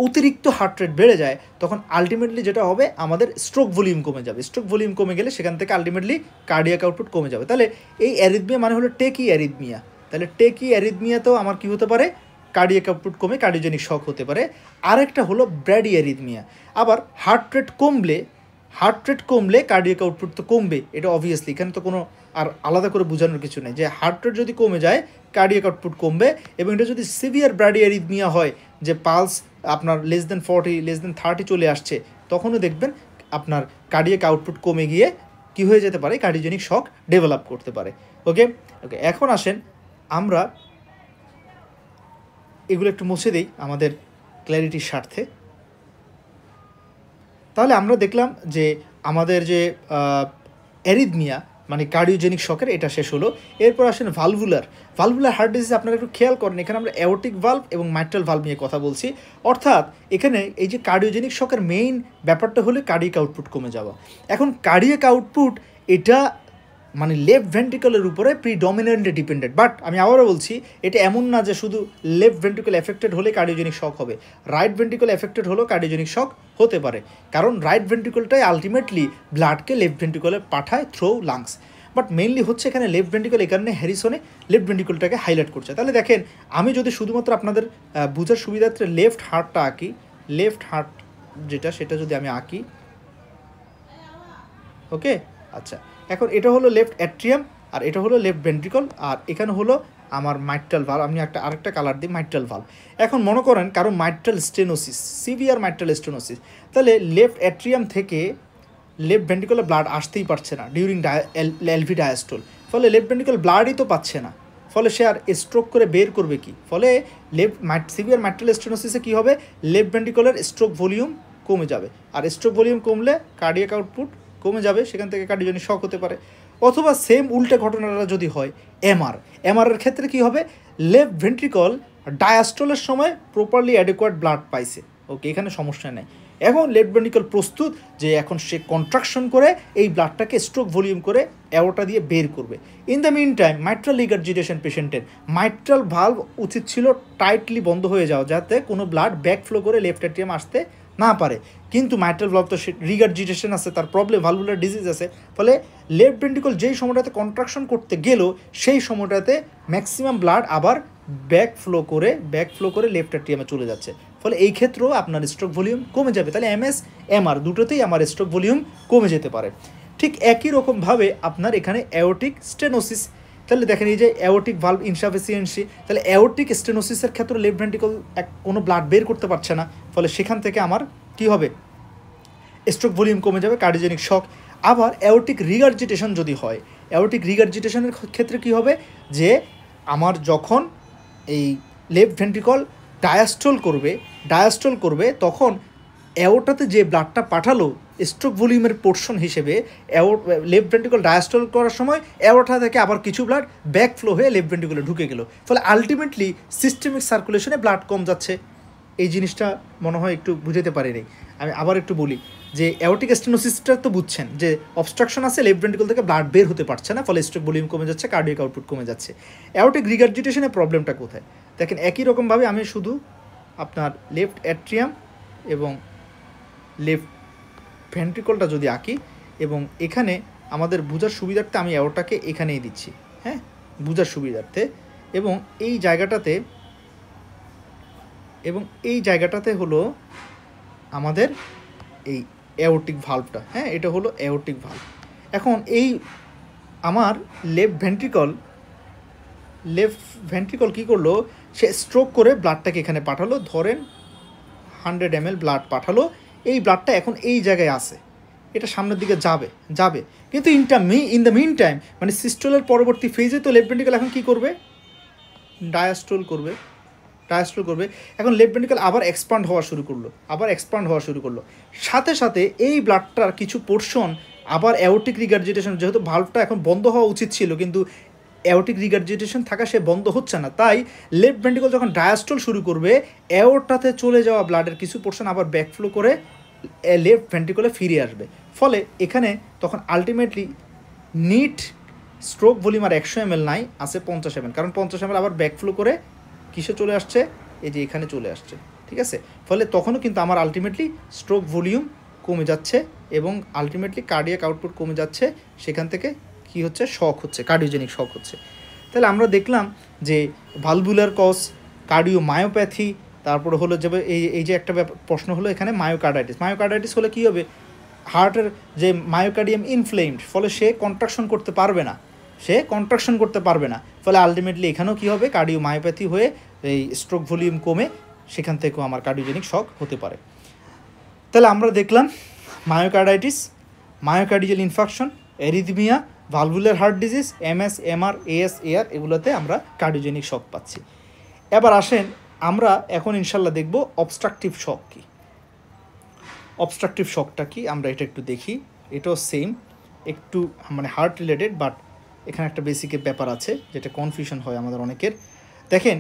অতিরিক্ত হার্ট রেট বেড়ে যায় তখন আলটিমেটলি যেটা হবে আমাদের স্ট্রোক ভলিউম কমে যাবে। স্ট্রোক ভলিউম কমে গেলে সেখান থেকে আলটিমেটলি কার্ডিয়াক আউটপুট কমে যাবে। তাহলে এই অ্যারিথমিয়া মানে হলো টেকি অ্যারিথমিয়া। তাহলে টেকি অ্যারিথমিয়াতেও আমার কী হতে পারে? কার্ডিয়াক আউটপুট কমে কার্ডিওজেনিক শক হতে পারে। আরেকটা হলো ব্র্যাডি অ্যারিথমিয়া। আবার হার্ট রেট কমলে কার্ডিয়াক আউটপুট তো কমবে, এটা অবভিয়াসলি, এখানে তো কোনো আর আলাদা করে বোঝানোর কিছু নেই যে হার্ট রেট যদি কমে যায় কার্ডিয়াক আউটপুট কমবে। এবং এটা যদি সিভিয়ার ব্র্যাডি অ্যারিথমিয়া হয় যে পালস আপনার <40, <30 চলে আসছে, তখনও দেখবেন আপনার কার্ডিয়াক আউটপুট কমে গিয়ে কী হয়ে যেতে পারে? কার্ডিওজেনিক শক ডেভেলপ করতে পারে। ওকে, এখন আসেন আমরা এগুলো একটু মুছে দিই আমাদের ক্ল্যারিটির স্বার্থে। তাহলে আমরা দেখলাম যে আমাদের যে অ্যারিথমিয়া মানে কার্ডিওজেনিক শকের এটা শেষ হলো। এরপর আসেন ভালভুলার হার্ট ডিজিজ। আপনারা একটু খেয়াল করেন, এখানে আমরা অ্যাওর্টিক ভালভ এবং মাইট্রাল ভালভ নিয়ে কথা বলছি। অর্থাৎ এখানে এই যে কার্ডিওজেনিক শকের মেইন ব্যাপারটা হলো কার্ডিয়াক আউটপুট কমে যাওয়া। এখন কার্ডিয়াক আউটপুট এটা মানে লেফট ভেন্ট্রিকলের উপরে প্রিডমিনেন্টলি ডিপেন্ডেন্ট। বাট আমি আবারও বলছি, এটা এমন না যে শুধু লেফট ভেন্ট্রিকল এফেক্টেড হলে কার্ডিওজেনিক শক হবে, রাইট ভেন্ট্রিকল এফেক্টেড হলেও কার্ডিওজেনিক শক হতে পারে। কারণ রাইট ভেন্ট্রিকলটাই আলটিমেটলি ব্লাডকে লেফট ভেন্ট্রিকলে পাঠায় থ্রু লাংস। বাট মেইনলি হচ্ছে এখানে লেফট ভেন্ট্রিকল, এই কারণে হ্যারিসনে লেফট ভেন্ট্রিকলটাকে হাইলাইট করছে। তাহলে দেখেন আমি যদি শুধুমাত্র আপনাদের বোঝার সুবিধার্থে লেফট হার্টটা আঁকি, লেফট হার্ট যেটা সেটা যদি আমি আঁকি, ওকে আচ্ছা, এখন এটা হলো লেফট অ্যাট্রিয়াম আর এটা হলো লেফট ভেন্ট্রিকল, আর এখানে হলো আমার মাইট্রাল ভালভ। আমি আরেকটা কালার দিই, মাইট্রাল ভালভ। এখন মনে করেন কারো mitral stenosis, severe mitral stenosis, তাহলে লেফট অ্যাট্রিয়াম থেকে লেফট ভেন্ট্রিকলে ব্লাড আসতেই পারছে না ডিউরিং এলভি ডায়াস্টোল। ফলে লেফট ভেন্ট্রিকল ব্লাডই তো পাচ্ছে না, ফলে সে আর স্ট্রোক করে বের করবে কি? ফলে সিভিয়ার মাইট্রাল স্টেনোসিসে কী হবে? লেফট ভেন্ট্রিকলের স্ট্রোক ভলিউম কমে যাবে, আর স্ট্রোক ভলিউম কমলে কার্ডিয়াক আউটপুট কমে যাবে, সেখান থেকে কার্ডিওজেনিক শক হতে পারে। অথবা সেম উল্টে ঘটনাটা যদি হয় এমআরের ক্ষেত্রে কী হবে? লেফট ভেন্ট্রিকল ডায়াস্টোলের সময় প্রপারলি অ্যাডেকুয়েট ব্লাড পাইছে, ওকে, এখানে সমস্যা নেই। এখন লেফট ভেন্ট্রিকল প্রস্তুত যে এখন সে কন্ট্রাকশন করে এই ব্লাডটাকে স্ট্রোক ভলিউম করে অ্যাওর্টা দিয়ে বের করবে। In the mean time mitral regurgitation পেশেন্টের মাইট্রাল ভালভ উচিত ছিল টাইটলি বন্ধ হয়ে যাওয়া, যাতে কোনো ব্লাড ব্যাক ফ্লো করে লেফট অ্যাট্রিয়াম আসতে না পারে। কিন্তু মাইট্রাল ভালভ তো রিগার্জিটেশন আছে, তার প্রবলেম ভালভুলার ডিজিজ আছে, ফলে লেফট ভেন্ট্রিকল যেই সময়টাতে কন্ট্রাকশন করতে গেল সেই সময়টাতে ম্যাক্সিমাম ব্লাড আবার ব্যাক ফ্লো করে লেফট অ্যাট্রিয়ামে চলে যাচ্ছে। ফলে এই ক্ষেত্রেও আপনার স্ট্রোক ভলিউম কমে যাবে। তাহলে এমএস এমআর দুটোতেই আমার স্ট্রোক ভলিউম কমে যেতে পারে। ঠিক একই রকমভাবে আপনার এখানে অ্যাওর্টিক স্টেনোসিস, তাহলে দেখেন এই যে অ্যাওর্টিক ভালভ ইনসাফিসিয়েন্সি, তাহলে অ্যাওর্টিক স্টেনোসিসের ক্ষেত্রে লেফট ভেন্ট্রিকল কোনো ব্লাড বের করতে পারছে না, ফলে সেখান থেকে আমার কী হবে? স্ট্রোক ভলিউম কমে যাবে, কার্ডিওজেনিক শক। আবার অ্যাওর্টিক রিগার্জিটেশন যদি হয়, অ্যাওর্টিক রিগার্জিটেশনের ক্ষেত্রে কী হবে? যে আমার যখন এই লেফট ভেন্ট্রিকল ডায়াস্টল করবে তখন অ্যাওর্টাতে যে ব্লাডটা পাঠালো স্ট্রোক ভলিউমের পোর্শন হিসেবে লেফট ভেন্ট্রিকল ডায়াস্টল করার সময় অ্যাওর্টা থেকে আবার কিছু ব্লাড ব্যাক ফ্লো হয়ে লেফট ভেন্ট্রিকলে ঢুকে গেল, ফলে আলটিমেটলি সিস্টেমিক সার্কুলেশনে ব্লাড কম যাচ্ছে। এই জিনিসটা মনে হয় একটু বুঝাতে পারিনি। আমি আবার একটু বলি যে অ্যাওর্টিক স্টেনোসিসটা তো বুঝছেন যে অবস্ট্রাকশন আছে, লেফট ভেন্ট্রিকল থেকে ব্লাড বের হতে পারছে না, ফলে স্ট্রোক ভলিউম কমে যাচ্ছে, কার্ডিয়াক আউটপুট কমে যাচ্ছে। অ্যাওর্টিক রিগার্জিটেশনের প্রবলেমটা কোথায়? দেখেন একই রকমভাবে আমি শুধু আপনার লেফট অ্যাট্রিয়াম এবং লেফট ভেন্ট্রিকলটা যদি আঁকি, এবং এখানে আমাদের বোঝার সুবিধার্থে আমি অ্যাওর্টাকে এখানেই দিচ্ছি, হ্যাঁ, বোঝার সুবিধার্থে। এবং এই জায়গাটাতে হলো আমাদের এই অ্যাওর্টিক ভালভটা, হ্যাঁ, এটা হলো অ্যাওর্টিক ভালভ। এখন এই আমার লেফট ভেন্ট্রিকল কী করলো, সে স্ট্রোক করে ব্লাডটাকে এখানে পাঠালো, ধরেন 100 ml ব্লাড পাঠালো, এই ব্লাডটা এখন এই জায়গায় আছে, এটা সামনের দিকে যাবে কিন্তু ইন দ্য মিন টাইম মানে সিস্টোলের পরবর্তী ফেজে তো লেফট ভেন্ট্রিকল এখন কী করবে, ডায়াস্টোল করবে। এখন লেফট ভেন্ট্রিকল আবার এক্সপান্ড হওয়া শুরু করলো, সাথে সাথে এই ব্লাডটার কিছু পোর্শন আবার অ্যাওর্টিক রিগার্জিটেশন, যেহেতু ভালভটা এখন বন্ধ হওয়া উচিত ছিল কিন্তু অ্যাওর্টিক রিগার্জিটেশন থাকা সে বন্ধ হচ্ছে না, তাই লেফট ভেন্ট্রিকল যখন ডায়াস্টোল শুরু করবে অ্যাওর্টাতে চলে যাওয়া ব্লাডের কিছু পোর্শন আবার ব্যাকফ্লো করে লেফট ভেন্ট্রিকলে ফিরে আসবে। ফলে এখানে তখন আলটিমেটলি নিট স্ট্রোক ভলিউম আর 100 ml নাই, আছে 50 ml, কারণ 50 ml আবার ব্যাকফ্লো করে কিসে চলে আসছে, এই যে এখানে চলে আসছে, ঠিক আছে। ফলে তখনও কিন্তু আমার আলটিমেটলি স্ট্রোক ভলিউম কমে যাচ্ছে এবং আলটিমেটলি কার্ডিয়াক আউটপুট কমে যাচ্ছে, সেখান থেকে কি হচ্ছে, শক হচ্ছে, কার্ডিওজেনিক শক হচ্ছে। তাহলে আমরা দেখলাম যে ভালভুলার কজ, কার্ডিওমায়োপ্যাথি, তারপরে হলো যে এই যে একটা প্রশ্ন হলো এখানে মায়োকার্ডাইটিস হলে কী হবে, হার্টের যে মায়োকার্ডিয়াম ইনফ্লেমড, ফলে সে কন্ট্রাকশন করতে পারবে না, ফলে আলটিমেটলি এখানেও কী হবে, কার্ডিওমায়োপ্যাথি হয়ে এই স্ট্রোক ভলিউম কমে সেখান থেকেও আমার কার্ডিওজেনিক শক হতে পারে। তাহলে আমরা দেখলাম myocarditis, myocardial infarction, arrhythmia, valvular heart disease, MS, MR, AS, AR, এগুলোতে আমরা কার্ডিওজেনিক শক পাচ্ছি। এবার আসেন আমরা এখন ইনশাল্লাহ দেখব অবস্ট্রাকটিভ শক কী। অবস্ট্রাকটিভ শকটা কি আমরা এটা একটু দেখি, এটাও সেম, একটু মানে হার্ট রিলেটেড, বাট এখানে একটা বেসিকের ব্যাপার আছে যেটা কনফিউশন হয় আমাদের অনেকের। দেখেন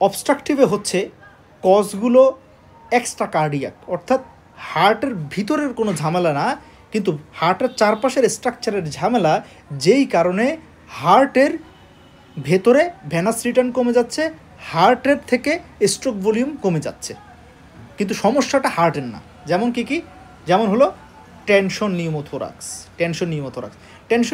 অবস্ট্রাকটিভে হচ্ছে কজগুলো এক্সট্রা কার্ডিয়াক, অর্থাৎ হার্টের ভিতরের কোনো ঝামেলা না, কিন্তু হার্টের চারপাশের স্ট্রাকচারের ঝামেলা, যেই কারণে হার্টের ভেতরে ভেনাস রিটার্ন কমে যাচ্ছে, হার্টের থেকে স্ট্রোক ভলিউম কমে যাচ্ছে, কিন্তু সমস্যাটা হার্টের না। যেমন হলো টেনশন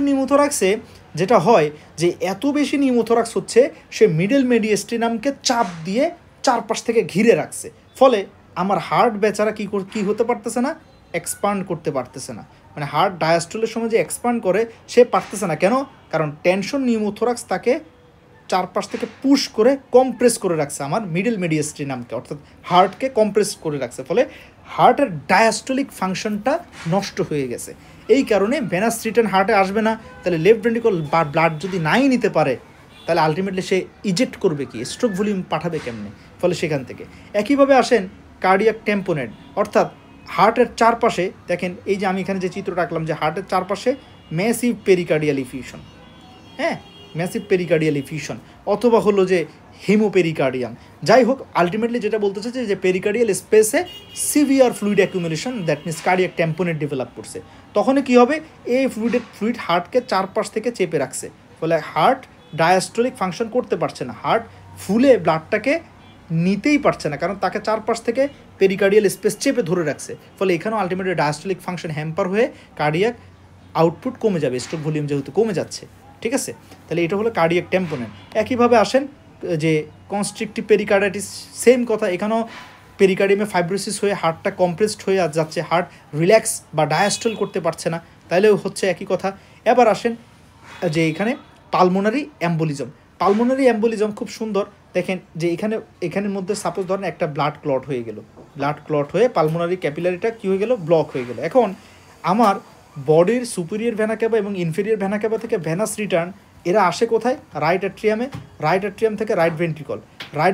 নিউমোথোরাক্সে যেটা হয় যে এত বেশি নিউমোথোরাক্স হচ্ছে, সে মিডল মেডিয়াস্টিনামকে চাপ দিয়ে চারপাশ থেকে ঘিরে রাখছে, ফলে আমার হার্ট বেচারা কী হতে পারতেছে না, এক্সপান্ড করতে পারতেছে না, মানে হার্ট ডায়াস্টোলের সময় যে এক্সপান্ড করে সে পারতেছে না। কেন? কারণ টেনশন নিউমোথোরাক্স তাকে চারপাশ থেকে পুশ করে কম্প্রেস করে রাখছে, আমার মিডল মেডিয়াস্টিনামকে, অর্থাৎ হার্টকে কম্প্রেস করে রাখছে, ফলে হার্টের ডায়াস্টোলিক ফাংশনটা নষ্ট হয়ে গেছে। এই কারণে ভেনাস রিটার্ন হার্টে আসবে না, তাহলে লেফট ভেন্ট্রিকল বা ব্লাড যদি নাই নিতে পারে, তাহলে আলটিমেটলি সে ইজেক্ট করবে কি, স্ট্রোক ভলিউম পাঠাবে কেমনে, ফলে সেখান থেকে একইভাবে আসেন কার্ডিয়াক টেম্পোনেট, অর্থাৎ হার্টের চারপাশে দেখেন, এই যে আমি এখানে যে চিত্র রাখলাম যে হার্টের চারপাশে massive pericardial effusion, massive pericardial effusion, অথবা হলো যে হিমোপেরিকার্ডিয়াম, যাই হোক আলটিমেটলি যেটা বলতে চাচ্ছে যে পেরিকার্ডিয়াল স্পেসে severe fluid accumulation, that means cardiac টেম্পোনেট develop করছে, তখনই কী হবে, এই ফ্লুইড হার্টকে চারপাশ থেকে চেপে রাখছে, ফলে হার্ট ডায়াস্টোলিক ফাংশন করতে পারছে না, হার্ট ফুলে ব্লাডটাকে নিতেই পারছে না, কারণ তাকে চারপাশ থেকে পেরিকার্ডিয়াল স্পেস চেপে ধরে রাখছে, ফলে এখানেও আলটিমেটলি ডায়াস্টোলিক ফাংশন হ্যাম্পার হয়ে কার্ডিয়াক আউটপুট কমে যাবে, স্ট্রোক ভলিউম যেহেতু কমে যাচ্ছে, ঠিক আছে। তাহলে এটা হলো কার্ডিয়াক টেম্পোনেট। একইভাবে আসেন যে কনস্ট্রিকটিভ পেরিকার্ডাইটিস, সেম কথা, এখানেও পেরিকার্ডিয়ামে ফাইব্রোসিস হয়ে হার্টটা কম্প্রেসড হয়ে যাচ্ছে, হার্ট রিল্যাক্স বা ডায়াস্টল করতে পারছে না, তাইলেও হচ্ছে একই কথা। এবার আসেন যে এখানে পালমোনারি অ্যাম্বোলিজম খুব সুন্দর, দেখেন যে এখানের মধ্যে সাপোজ ধরেন একটা ব্লাড ক্লট হয়ে পালমোনারি ক্যাপিলারিটা কী হয়ে গেল, ব্লক হয়ে গেল। এখন আমার বডির সুপিরিয়র ভেনা ক্যাভা এবং ইনফেরিয়র ভেনা ক্যাভা থেকে ভেনাস রিটার্ন এরা আসে কোথায়, রাইট অ্যাট্রিয়াম থেকে রাইট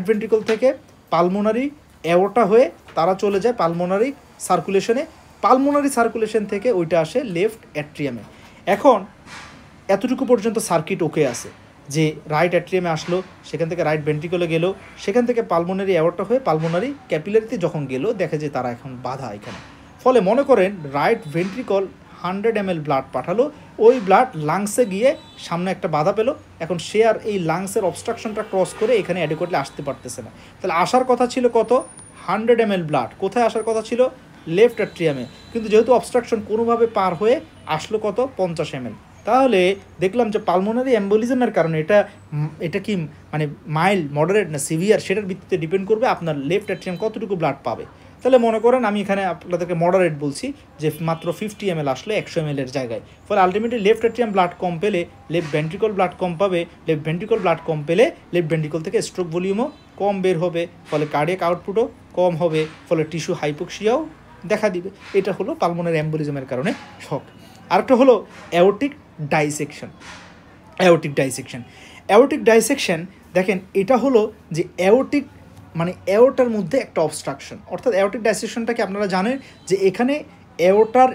ভেন্ট্রিকল থেকে পালমোনারি অ্যাওর্টা হয়ে তারা চলে যায় পালমোনারি সার্কুলেশন থেকে ওইটা আসে লেফট অ্যাট্রিয়ামে। এখন এতটুকু পর্যন্ত সার্কিট ওকে আছে যে রাইট অ্যাট্রিয়ামে আসলো, সেখান থেকে রাইট ভেন্ট্রিকলে গেল, সেখান থেকে পালমোনারি অ্যাওর্টা হয়ে পালমোনারি ক্যাপিলারিতে যখন গেল, দেখে যে তারা এখন বাধা এখানে, ফলে মনে করেন রাইট ভেন্ট্রিকল 100 ml ব্লাড পাঠালো, ওই ব্লাড লাংসে গিয়ে সামনে একটা বাধা পেলো, এখন সে আর এই লাংসের অবস্ট্রাকশনটা ক্রস করে এখানে অ্যাডিকুয়েটলি আসতে পারতেছে না, তাহলে আসার কথা ছিল কত, 100 ml ব্লাড, কোথায় আসার কথা ছিল, লেফট অ্যাট্রিয়ামে, কিন্তু যেহেতু অবস্ট্রাকশন কোনোভাবে পার হয়ে আসলো কত, 50 ml। তাহলে দেখলাম যে পালমোনারি অ্যাম্বোলিজমের কারণে এটা কি মানে মাইল্ড, মডারেট না সিভিয়ার, সেটার ভিত্তিতে ডিপেন্ড করবে আপনার লেফট অ্যাট্রিয়াম কতটুকু ব্লাড পাবে। তাহলে মনে করেন আমি এখানে আপনাদেরকে মডারেট বলছি যে মাত্র 50 ml আসলে 100 ml এর জায়গায়, ফলে আলটিমেটলি লেফট এট্রিয়াম ব্লাড কম পেলে লেফট ভেন্ট্রিকল ব্লাড কম পাবে, লেফট ভেন্ট্রিকল ব্লাড কম পেলে লেফট ভেন্ট্রিকল থেকে স্ট্রোক ভলিউমও কম বের হবে, ফলে কার্ডিয়াক আউটপুটও কম হবে, ফলে টিস্যু হাইপোক্সিয়াও দেখা দিবে। এটা হলো পালমোনারি এম্বোলিজমের কারণে শক। আরেকটা হলো অ্যাওর্টিক ডাইসেকশন। অ্যাওর্টিক ডাইসেকশন দেখেন এটা হলো যে অ্যাওর্টিক মানে অ্যাওর্টার মধ্যে একটা অবস্ট্রাকশন, অর্থাৎ অ্যাওর্টিক ডাইসেকশনটাকে আপনারা জানেন যে এখানে অ্যাওর্টার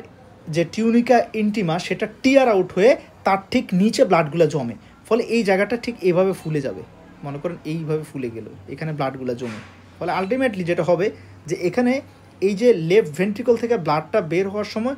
যে টিউনিকা ইন্টিমা সেটা টিয়ার আউট হয়ে তার ঠিক নিচে ব্লাডগুলো জমে, ফলে এই জায়গাটা ঠিক এভাবে ফুলে যাবে, মনে করেন এইভাবে ফুলে গেল, এখানে ব্লাডগুলো জমে, ফলে আলটিমেটলি যেটা হবে যে এখানে এই যে লেফট ভেন্ট্রিকল থেকে ব্লাডটা বের হওয়ার সময়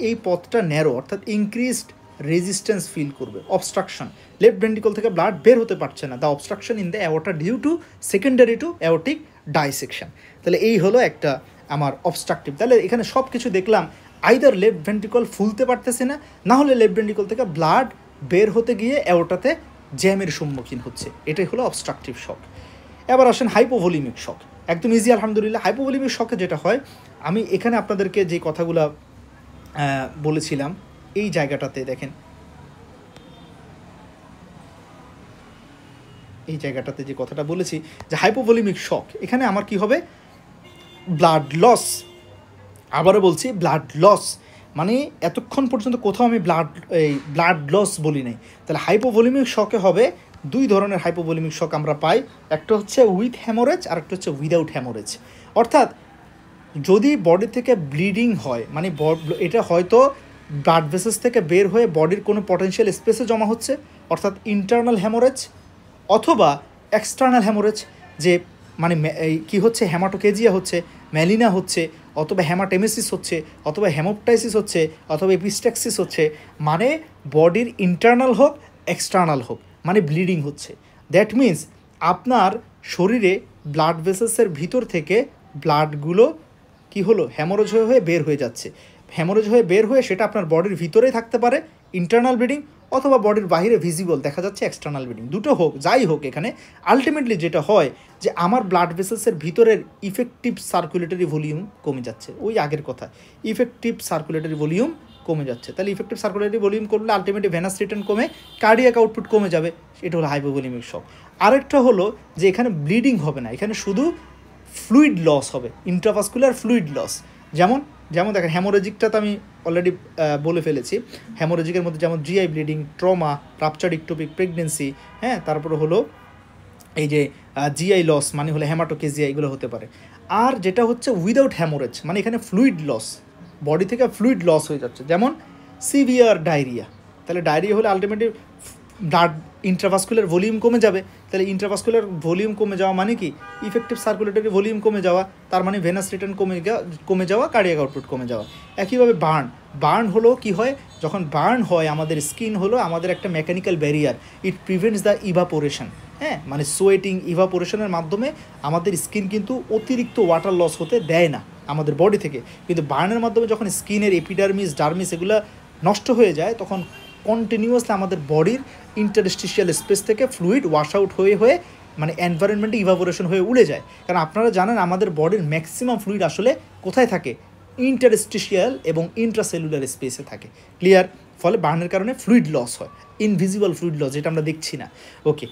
এই পথটা ন্যারো, অর্থাৎ ইনক্রিজড রেজিস্ট্যান্স ফিল করবে, অবস্ট্রাকশন, লেফট ভেন্ট্রিকল থেকে ব্লাড বের হতে পারছে না, the obstruction in the aorta due to secondary to aortic dissection. তাহলে এই হলো একটা আমার অবস্ট্রাকটিভ। তাহলে এখানে সব কিছু দেখলাম, আইদার লেফট ভেন্ট্রিকল ফুলতে পারতেছে না, না হলে লেফট ভেন্ট্রিকল থেকে ব্লাড বের হতে গিয়ে অ্যাওর্টাতে জ্যামের সম্মুখীন হচ্ছে, এটাই হলো অবস্ট্রাকটিভ শক। এবার আসেন হাইপোভলিমিক শক, একদম ইজি আলহামদুলিল্লাহ। হাইপোভলিমিক শকে যেটা হয়, আমি এখানে আপনাদেরকে যে কথাগুলো বলেছিলাম এই জায়গাটাতে দেখেন, এই জায়গাটাতে যে কথাটা বলেছি যে হাইপোভলিমিক শক, এখানে আমার কি হবে, ব্লাড লস। আবারও বলছি ব্লাড লস, মানে এতক্ষণ পর্যন্ত কোথাও আমি ব্লাড লস বলি নাই। তাহলে হাইপোভলিমিক শকে হবে দুই ধরনের হাইপোভলিমিক শক আমরা পাই, একটা হচ্ছে উইথ হ্যামোরেজ আর একটা হচ্ছে উইদাউট হ্যামোরেজ। অর্থাৎ যদি বডি থেকে ব্লিডিং হয়, মানে এটা হয়তো ব্লাড ভেসেলস থেকে বের হয়ে বডির কোনো পটেনশিয়াল স্পেসে জমা হচ্ছে, অর্থাৎ ইন্টারনাল হ্যামোরেজ, অথবা এক্সটার্নাল হ্যামোরেজ, যে মানে কি হচ্ছে, হেমাটোকেজিয়া হচ্ছে, ম্যালিনা হচ্ছে, অথবা হেমাটেমেসিস হচ্ছে, অথবা হেমোপটাইসিস হচ্ছে, অথবা এপিস্ট্যাক্সিস হচ্ছে, মানে বডির ইন্টারনাল হোক এক্সটার্নাল হোক, মানে ব্লিডিং হচ্ছে। দ্যাট মিন্স আপনার শরীরে ব্লাড ভেসেলসের ভিতর থেকে ব্লাডগুলো কি হলো, হ্যামোরেজ হয়ে বের হয়ে যাচ্ছে। হ্যামোরেজ হয়ে বের হয়ে সেটা আপনার বডির ভিতরেই থাকতে পারে ইন্টারনাল ব্লিডিং, অথবা বডির বাইরে ভিজিবল দেখা যাচ্ছে এক্সটার্নাল ব্লিডিং, দুটো হোক, যাই হোক, এখানে আলটিমেটলি যেটা হয় যে আমার ব্লাড ভেসেলসের ভিতরের ইফেক্টিভ সার্কুলেটরি ভলিউম কমে যাচ্ছে, ওই আগের কথা, ইফেক্টিভ সার্কুলেটরি ভলিউম কমে যাচ্ছে। তাহলে ইফেক্টিভ সার্কুলেটরি ভলিউম করলে আলটিমেটলি ভেনাস রিটার্ন কমে কার্ডিয়াক আউটপুট কমে যাবে, এটা হলো হাইপোভলিমিক শক। আরেকটা হলো যে এখানে ব্লিডিং হবে না, এখানে শুধু ফ্লুইড লস হবে, ইন্ট্রাভাস্কুলার ফ্লুইড লস। যেমন দেখেন হ্যামোরেজিকটা তো আমি অলরেডি বলে ফেলেছি, হ্যামোরেজিকের মধ্যে যেমন GI bleeding, trauma, rupture ectopic pregnancy, হ্যাঁ, তারপরে হলো এই যে জিআই লস মানে হলো হেমাটোকেজিয়া, এগুলো হতে পারে। আর যেটা হচ্ছে উইদাউট হ্যামোরেজ, মানে এখানে ফ্লুইড লস, বডি থেকে ফ্লুইড লস হয়ে যাচ্ছে, যেমন সিভিয়ার ডায়রিয়া। তাহলে ডায়রিয়া হলে আলটিমেটলি ব্লাড ইন্ট্রাভাস্কুলার ভলিউম কমে যাবে, তাহলে ইন্ট্রাভাস্কুলার ভলিউম কমে যাওয়া মানে কি, ইফেক্টিভ সার্কুলেটরি ভলিউম কমে যাওয়া, তার মানে ভেনাস রিটার্ন কমে যাওয়া, কার্ডিয়াক আউটপুট কমে যাওয়া। একইভাবে বার্ন হলো কি হয়, যখন বার্ন হয় আমাদের স্কিন হলো আমাদের একটা mechanical barrier, it prevents the evaporation, হ্যাঁ, মানে সোয়েটিং ইভাপোরেশনের মাধ্যমে আমাদের স্কিন কিন্তু অতিরিক্ত ওয়াটার লস হতে দেয় না আমাদের বডি থেকে, কিন্তু বার্নের মাধ্যমে যখন স্কিনের এপিডার্মিস, ডার্মিস এগুলো নষ্ট হয়ে যায়, তখন কন্টিনিউয়াসলি আমাদের বডির ইন্টারস্টিশিয়াল স্পেস থেকে ফ্লুইড ওয়াশ আউট হয়ে মানে এনভায়রনমেন্টে ইভাপোরেশন হয়ে উড়ে যায়। কারণ আপনারা জানেন আমাদের বডির ম্যাক্সিমাম ফ্লুইড আসলে কোথায় থাকে, ইন্টারস্টিশিয়াল এবং ইন্ট্রাসেলুলার স্পেসে থাকে। ক্লিয়ার? ফলে বার্নের কারণে ফ্লুইড লস হয়, ইনভিজিবল ফ্লুইড লস, যেটা আমরা দেখছি না। ওকে,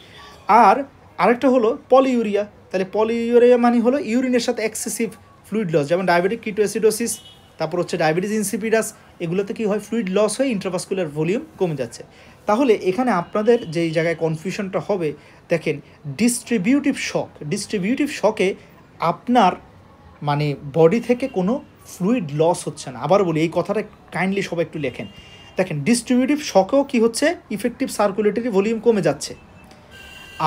আর আরেকটা হলো পলিইউরিয়া। তাহলে পলিইউরিয়া মানে হলো ইউরিনের সাথে এক্সেসিভ ফ্লুইড লস, যেমন ডায়াবেটিক কিটোঅ্যাসিডোসিস, তারপর হচ্ছে ডায়াবেটিস ইনসিপিডাস, এগুলোতে কী হয়, ফ্লুইড লস হয়ে ইন্ট্রাভাস্কুলার ভলিউম কমে যাচ্ছে। তাহলে এখানে আপনাদের যেই জায়গায় কনফিউশনটা হবে, দেখেন ডিস্ট্রিবিউটিভ শকে আপনার মানে বডি থেকে কোনো ফ্লুইড লস হচ্ছে না। আবার বলি, এই কথাটা কাইন্ডলি সবাই একটু লেখেন। দেখেন ডিস্ট্রিবিউটিভ শকেও কী হচ্ছে, ইফেক্টিভ সার্কুলেটরি ভলিউম কমে যাচ্ছে,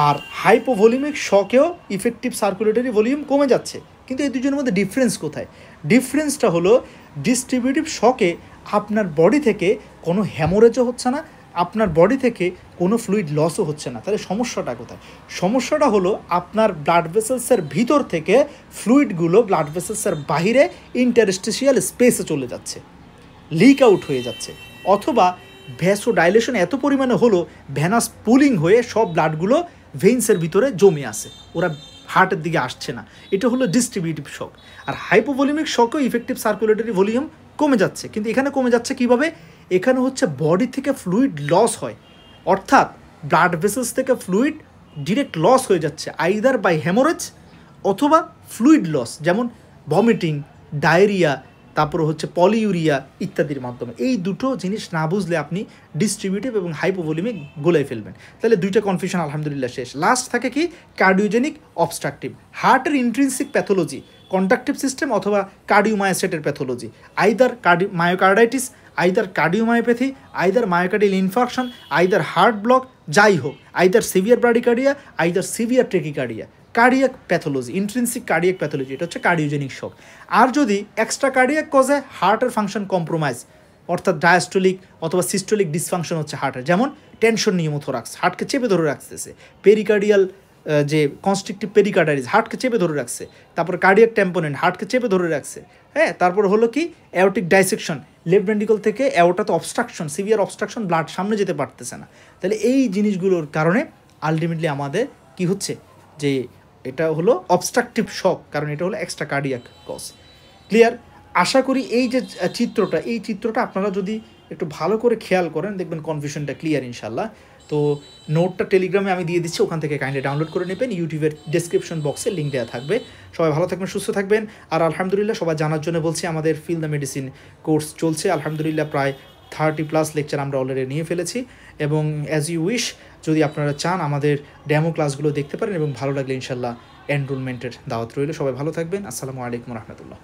আর হাইপোভলিমিক শকেও ইফেক্টিভ সার্কুলেটরি ভলিউম কমে যাচ্ছে। কিন্তু এই দুজনের মধ্যে ডিফারেন্স কোথায়? ডিফারেন্সটা হলো ডিস্ট্রিবিউটিভ শকে আপনার বডি থেকে কোনো হ্যামোরেজও হচ্ছে না, আপনার বডি থেকে কোনো ফ্লুইড লসও হচ্ছে না। তাহলে সমস্যাটা কোথায়? সমস্যাটা হলো আপনার ব্লাড ভেসেলসের ভিতর থেকে ফ্লুইডগুলো ব্লাড ভেসেলসের বাহিরে ইন্টারস্টিশিয়াল স্পেসে চলে যাচ্ছে, লিক আউট হয়ে যাচ্ছে, অথবা ভ্যাসোডাইলেশন এত পরিমাণে হলো ভ্যানাস পুলিং হয়ে সব ব্লাডগুলো ভেইন্সের ভিতরে জমে আসে, ওরা হার্টের দিকে আসছে না, এটা হলো ডিস্ট্রিবিউটিভ শক। আর হাইপোভলিউমিক শকও ইফেক্টিভ সার্কুলেটরি ভলিউম কমে যাচ্ছে, কিন্তু এখানে কমে যাচ্ছে কীভাবে? এখানে হচ্ছে বডি থেকে ফ্লুইড লস হয়, অর্থাৎ ব্লাড ভেসেলস থেকে ফ্লুইড ডিরেক্ট লস হয়ে যাচ্ছে, আইদার বাই হেমোরেজ অথবা ফ্লুইড লস, যেমন ভমিটিং, ডায়রিয়া, তারপরে হচ্ছে পলিউরিয়া ইত্যাদির মাধ্যমে। এই দুটো জিনিস না বুঝলে আপনি ডিস্ট্রিবিউটিভ এবং হাইপোভলিউমিক গোলাই ফেলবেন। তাহলে দুইটা কনফিউশন আলহামদুলিল্লাহ শেষ। লাস্ট থাকে কি? Cardiogenic obstructive. হার্টের ইন্ট্রিনসিক প্যাথোলজি, কন্ডাকটিভ সিস্টেম অথবা কার্ডিওমায়োসাইটের pathology, either myocarditis, either cardiomyopathy, either myocardial infarction, either heart block, যাই হোক, either severe bradycardia, either severe tachycardia, cardiac pathology, intrinsic cardiac pathology, এটা হচ্ছে কার্ডিওজেনিক শক। আর যদি এক্সট্রা কার্ডিয়াক কজে হার্টের function compromise, অর্থাৎ diastolic অথবা সিস্টোলিক ডিসফাংশন হচ্ছে হার্টের, যেমন টেনশন নিউমোথোরাক্স, হার্টকে চেপে ধরে রাখতেছে, পেরিকার্ডিয়াল যে কনস্ট্রিকটিভ পেরিকার্ডাইটিস, হার্টকে চেপে ধরে রাখছে, তারপর কার্ডিয়াক ট্যাম্পোনেন্ট, হার্টকে চেপে ধরে রাখছে, হ্যাঁ, তারপর হলো কি অ্যাওর্টিক ডাইসেকশন, লেফট ভেন্ট্রিকল থেকে অ্যাওর্টাতে অবস্ট্রাকশন, সিভিয়ার অবস্ট্রাকশন, ব্লাড সামনে যেতে পারতেছে না। তাহলে এই জিনিসগুলোর কারণে আলটিমেটলি আমাদের কি হচ্ছে, যে এটা হলো অবস্ট্রাকটিভ শক, কারণ এটা হলো এক্সট্রা কার্ডিয়াক কজ। ক্লিয়ার? আশা করি এই যে চিত্রটা আপনারা যদি একটু ভালো করে খেয়াল করেন দেখবেন কনফিউশনটা ক্লিয়ার ইনশাল্লাহ। তো নোটটা টেলিগ্রামে আমি দিয়ে দিচ্ছি, ওখান থেকে কাইন্ডলি ডাউনলোড করে নেবেন, ইউটিউবের ডেসক্রিপশন বক্সে লিঙ্ক দেওয়া থাকবে। সবাই ভালো থাকবেন, সুস্থ থাকবেন। আর আলহামদুলিল্লাহ সবাই জানার জন্য বলছি, আমাদের ফিল দ্য মেডিসিন কোর্স চলছে আলহামদুলিল্লাহ, প্রায় 30+ লেকচার আমরা অলরেডি নিয়ে ফেলেছি। এবং অ্যাজ ইউ উইশ, যদি আপনারা চান আমাদের ডেমো ক্লাসগুলো দেখতে পারেন, এবং ভালো লাগলে ইনশাল্লাহ এনরোলমেন্টের দাওয়াত রইল। সবাই ভালো থাকবেন। আসসালামু আলাইকুম রহমতুল্লাহ।